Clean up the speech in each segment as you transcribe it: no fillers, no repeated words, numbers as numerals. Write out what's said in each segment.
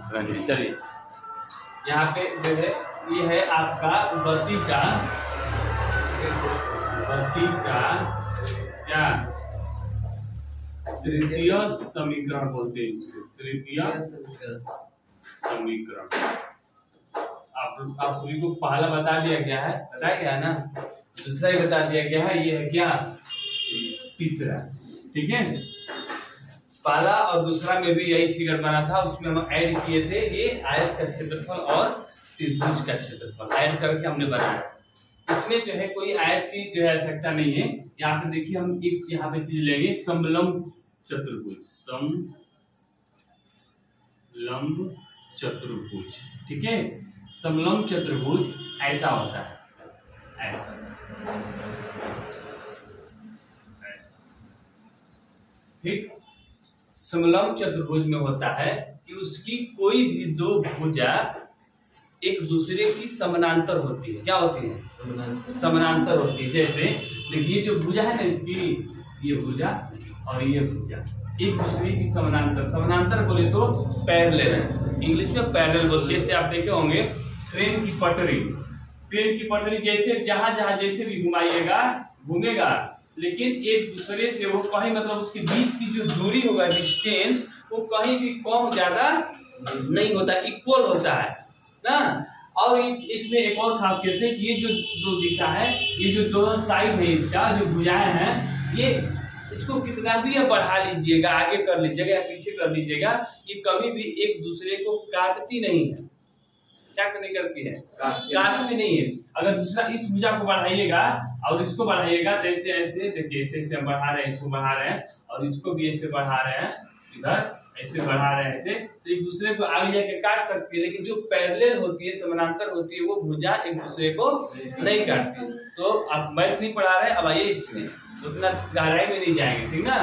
समझिए। चलिए यहाँ पे जो है ये है आपका गति का क्या तृतीय समीकरण बोलते हैं इसको, तृतीय समीकरण। आप सभी को पहला बता दिया गया है, बताया गया है ना, दूसरा ही बता दिया गया है, ये है क्या तीसरा। ठीक है, पहला और दूसरा में भी यही फिगर बना था, उसमें हम ऐड किए थे ये आयत का क्षेत्रफल और त्रिभुज का क्षेत्रफल ऐड करके हमने बनाया। इसमें जो है कोई आयत की जो है आवश्यकता नहीं है। यहाँ पे देखिए हम एक यहाँ पे चीज लेंगे, समलंब चतुर्भुज, समलंब चतुर्भुज। ठीक है, समलंब चतुर्भुज ऐसा होता है, ऐसा ठीक। समलंब चतुर्भुज में होता है कि उसकी कोई भी दो भुजा एक दूसरे की समानांतर होती है। क्या होती है? समानांतर होती है। जैसे देखिए जो भुजा है ना इसकी, ये भुजा और ये भुजा एक दूसरे की समानांतर, समानांतर बोले तो पैरेलल है, इंग्लिश में पैरेलल बोलते हैं। जैसे आप देखे होंगे ट्रेन की पटरी जैसे जहां जहां जैसे भी घुमाइएगा घूमेगा, लेकिन एक दूसरे से वो कहीं मतलब उसके बीच की जो दूरी होगा, डिस्टेंस, वो कहीं भी कम ज्यादा नहीं होता, इक्वल होता है ना। और इसमें एक और खासियत है कि ये जो दो दिशा है, ये जो दोनों साइड है इसका जो भुजाएं हैं, ये इसको कितना भी बढ़ा लीजिएगा, आगे कर लीजिएगा या पीछे कर लीजिएगा, ये कभी भी एक दूसरे को काटती नहीं है। क्या नहीं करती है? काटती नहीं है। अगर दूसरा इस भुजा को बढ़ाइएगा और इसको बढ़ाइएगा तो ऐसे ऐसे देखिए, ऐसे हम बढ़ा रहे हैं, इसको बढ़ा रहे हैं और इसको भी ऐसे बढ़ा रहे हैं, इधर ऐसे बढ़ा रहे हैं ऐसे, तो एक दूसरे को आगे जाके काट सकती है। लेकिन जो पैरेलल होती है, समानांतर होती है, वो भुजा एक दूसरे को नहीं काटती। तो आप मैथ नहीं पढ़ा रहे, अब आइए इसमें तो उतना गहराई में नहीं जाएंगे, ठीक ना।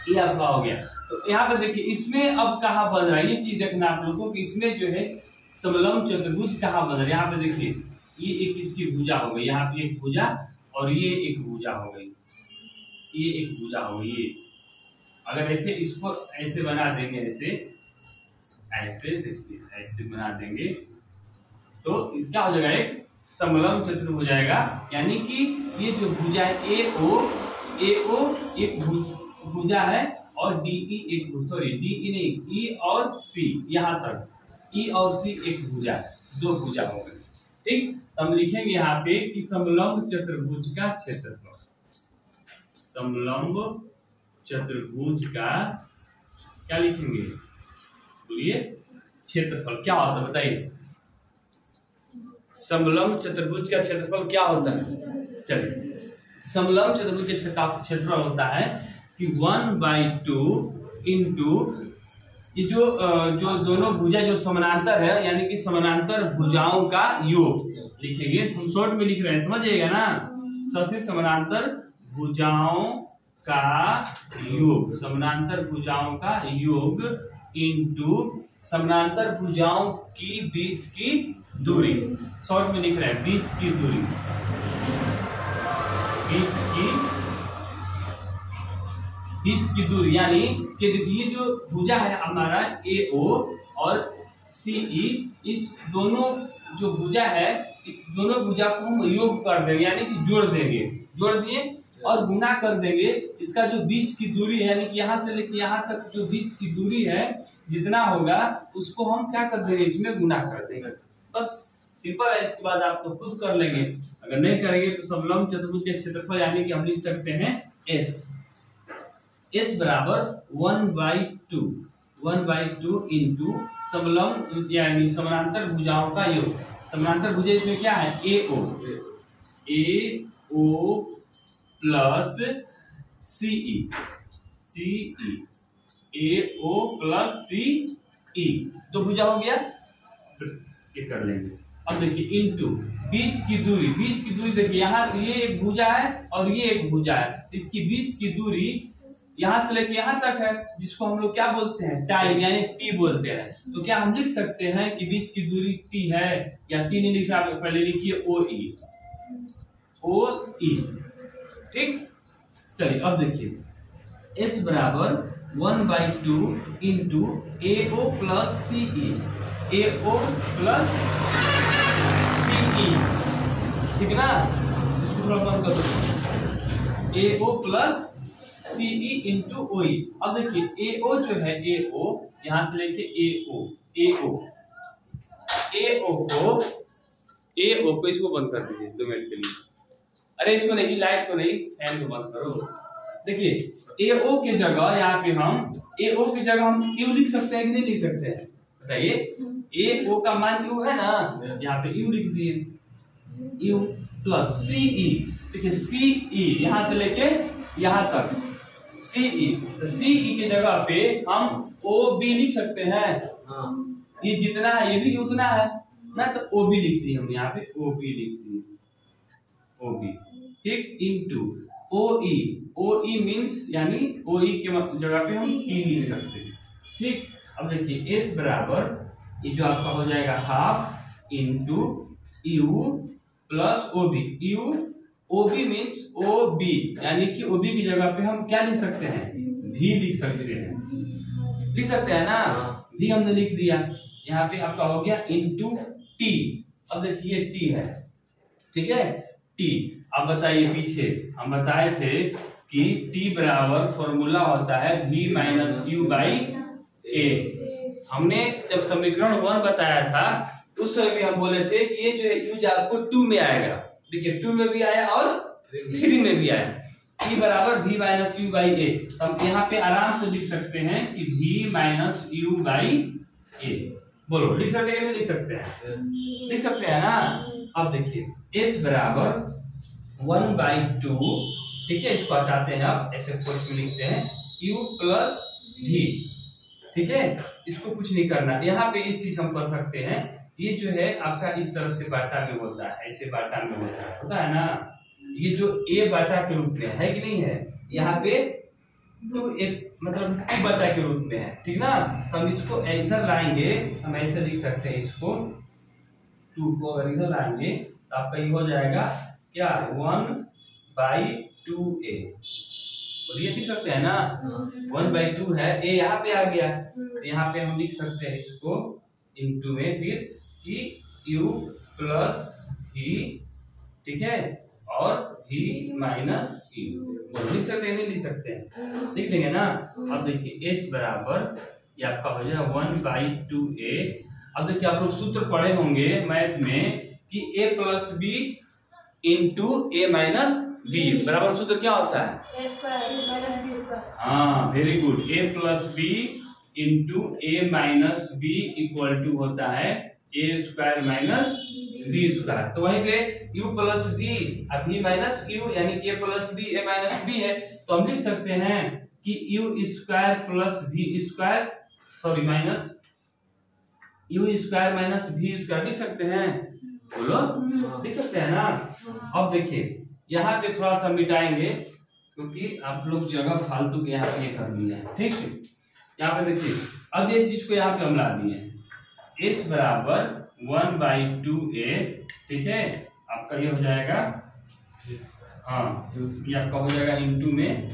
ये आपका हो गया। तो यहाँ पर देखिए इसमें अब कहाँ बन रहा है, ये चीज देखना आप लोगों को कि इसमें जो है समलंब चतुर्भुज कहाँ बन रहा है। यहाँ पे देखिए ये एक इसकी भुजा हो गई, यहाँ पे एक भुजा और ये एक भुजा हो गई, ये एक भुजा हो गई। ये अगर ऐसे इसको ऐसे बना देंगे, ऐसे ऐसे देखिए ऐसे बना देंगे तो इसका हो जाएगा एक समलंब चतुर्भुज हो जाएगा। यानी कि ये जो भुजा है ए ओ एक भुजा है और DE एक, सॉरी DE नहीं, E और C यहाँ तक, E और C एक भुजा, दो भुजा हो गए। ठीक, तो हम लिखेंगे यहाँ पे कि समलंब चतुर्भुज का क्षेत्रफल, समलंब चतुर्भुज का क्या लिखेंगे, बोलिए क्षेत्रफल क्या होता है बताइए। समलंब चतुर्भुज का क्षेत्रफल क्या होता है? चलिए, समलंब चतुर्भुज का क्षेत्रफल होता है कि 1/2 इंटू ये जो दोनों भुजा जो समानांतर है, यानी कि समानांतर भुजाओं का योग लिखेंगे। हम शॉर्ट में लिख रहे हैं, समझिएगा ना। सबसे समानांतर भुजाओं का योग, समानांतर भुजाओं का योग इंटू समानांतर भुजाओं की बीच की दूरी। शॉर्ट में लिख रहे हैं बीच की दूरी, बीच की दूरी यानी कि ये जो भुजा है हमारा AO और CE, इस दोनों जो भुजा है, इस दोनों भुजा को हम योग कर देंगे, यानी कि जोड़ देंगे, जोड़ दिए और गुना कर देंगे। इसका जो बीच की दूरी है, यानी कि यहाँ से लेके यहाँ तक जो बीच की दूरी है, जितना होगा उसको हम क्या कर देंगे, इसमें गुना कर देंगे। बस सिंपल है। इसके बाद आप तो खुद कर लेंगे, अगर नहीं करेंगे तो समलंब चतुर्भुज के क्षेत्रफल यानी कि हम लिख सकते हैं S बराबर 1/2 इंटू समलंब यानी समानांतर भुजाओं का योग। समानांतर भुजा इसमें क्या है, AO plus CE, AO plus CE, दो भुजा हो गया, ये कर लेंगे। अब देखिए इंटू बीच की दूरी देखिए यहाँ से ये एक भुजा है और ये एक भुजा है, इसकी बीच की दूरी यहाँ से लेके यहाँ तक है, जिसको हम लोग क्या बोलते हैं, टाइम यानी T बोलते हैं। तो क्या हम लिख सकते हैं कि बीच की दूरी T है, या T नहीं लिख सकते, पहले लिखिए OE। ठीक, चलिए अब देखिए S बराबर 1/2 into AO plus CE, AO plus CE, ठीक है ना। इसको थोड़ा बंद कर दो, AO plus CE into OE। अब देखिए AO जो है, AO यहां से लेके AO, AO को इसको बंद कर दीजिए 2 मिनट के लिए। अरे इसको नहीं, लाइट को नहीं, फैन को बंद करो। देखिए AO की जगह यहाँ पे हम AO की जगह हम U लिख सकते हैं कि नहीं लिख सकते हैं, बताइए। AO का मान U है ना, यहाँ पे U लिख दिए, U प्लस CE। देखिए CE यहाँ से लेके यहाँ तक CE, तो CE की जगह पे हम OB लिख सकते हैं। ये जितना है ये भी उतना है ना, तो OB लिख दिए हम यहाँ पे, OB लिख दिए, OB, ठीक, इनटू OE, OE मींस यानी OE के जगह पे हम T लिख सकते हैं, ठीक। अब देखिए S बराबर ये जो आपका हो जाएगा half into U plus OB, U OB means OB यानी कि OB की जगह पे हम क्या लिख सकते हैं, V लिख सकते हैं ना, V हमने लिख दिया। यहाँ पे आपका हो गया इंटू T। अब देखिए T है, ठीक है, T। अब बताइए, पीछे हम बताए थे कि T बराबर फॉर्मूला होता है V minus U by A। हमने जब समीकरण 1 बताया था तो उस समय भी हम बोले थे कि ये जो है U आपको 2 में आएगा। देखिए 2 में भी आया और 3 में भी आया। T बराबर V minus U by A। हम यहाँ पे आराम से लिख सकते हैं कि V minus U by A। बोलो लिख सकते हैं कि नहीं लिख सकते हैं, लिख सकते हैं ना। अब देखिए S बराबर 1/2, ठीक है, इसको हटाते हैं, अब ऐसे कुछ भी लिखते हैं U प्लस V, ठीक है, इसको कुछ नहीं करना। यहाँ पे एक चीज हम कर सकते हैं, ये जो है आपका इस तरह से बाटा में होता है, ऐसे बाटा में होता है ना, ये जो A बाटा के रूप में है कि नहीं है, यहाँ पे तो एक मतलब 2 बाटा के रूप में है, ठीक ना। तो हम इसको इधर लाएंगे, हम ऐसे लिख सकते हैं इसको, 2 को अगर इधर लाएंगे तो आपका ये हो जाएगा क्या, 1/2A। बोलिए लिख सकते हैं ना, 1/2 है, A यहाँ पे आ गया, तो यहाँ पे हम लिख सकते हैं इसको इनटू में फिर कि U प्लस V, ठीक है, और V माइनस U। लिख सकते हैं नहीं लिख सकते हैं, लिख देंगे ना। अब देखिए S बराबर ये आपका हो जाएगा 1/2A। अब देखिए आप लोग सूत्र पढ़े होंगे मैथ में कि A plus B into A minus B बराबर सूत्र क्या होता है, हाँ very good, A plus B into A minus B equal to होता है A square minus B square. तो वहीं पे U प्लस B अब V माइनस U यानी कि A plus B A minus B है, तो हम लिख सकते हैं कि U square plus V square, sorry minus U square minus V square लिख सकते हैं, बोलो लिख सकते हैं ना। अब देखिए यहाँ पे थोड़ा सा मिटाएंगे क्योंकि आप लोग जगह फालतू के यहाँ पे ये कर दिए हैं, ठीक है। यहाँ पे देखिए अब ये चीज को यहाँ पे हम ला दिए, S बराबर 1/2A, ठीक है, आपका ये हो जाएगा, हाँ ये आपका हो जाएगा इनटू में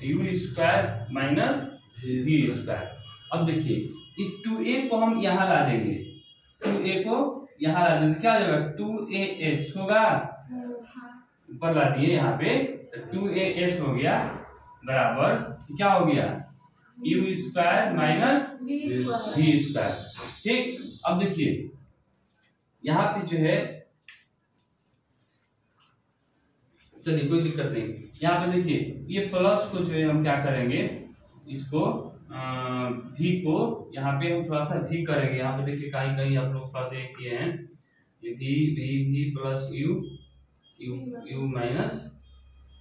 U square minus V square. अब देखिए इस 2A को हम यहाँ ला देंगे, 2A को यहाँ ला देंगे, क्या हो जाएगा 2AS होगा, ऊपर ला दिए यहाँ पे, 2AS हो गया बराबर क्या हो गया U square minus V square, ठीक। अब देखिए यहाँ पे जो है, चलिए कोई दिक्कत नहीं, यहाँ पे देखिए ये प्लस को जो है हम क्या करेंगे, इसको V को यहाँ पे हम थोड़ा सा V करेंगे। यहाँ पे देखिए कहीं कहीं आप लोग थोड़ा सा किए हैं, ये V plus U minus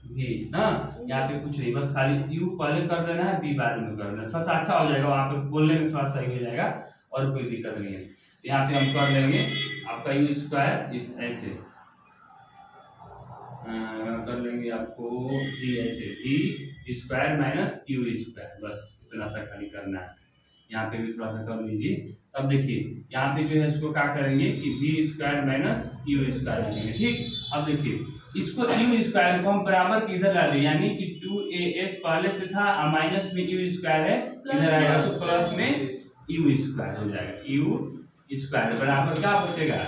V ना, यहाँ पे कुछ नहीं, बस खाली U पहले कर देना है, V बाद में कर देना, थोड़ा सा अच्छा हो जाएगा, वहाँ पे बोलने में थोड़ा सही हो जाएगा और कोई दिक्कत नहीं है। यहाँ पे हम कर लेंगे आपका U स्क्वायर इस ऐसे कर लेंगे, आपको V ऐसे V square minus U square, बस इतना सा खाली करना है। यहाँ पे भी थोड़ा सा कर लीजिए। अब देखिए यहाँ पे जो है इसको क्या करेंगे कि V square minus U square लिखेंगे, ठीक। अब देखिए इसको यू स्क्वायर को हम बराबर की इधर ला दें, यानी कि 2as पहले से था, माइनस में यू स्क्वायर है, इधर आएगा तो प्लस में यू स्क्वायर हो जाएगा। यू स्क्वायर बराबर क्या बचेगा,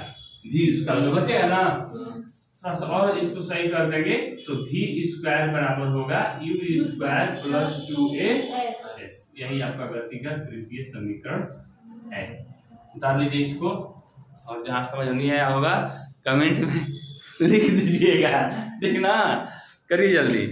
v स्क्वायर तो बचेगा ना। थोड़ा सा और इसको सही कर देंगे तो v स्क्वायर बराबर होगा यू स्क्वायर प्लस 2as। यही आपका व्यक्तिगत तृतीय समीकरण है। उतार लीजिए इसको, और जहाँ समझ नहीं आया होगा कमेंट में लिख दीजिएगा, ठीक ना, करिए जल्दी।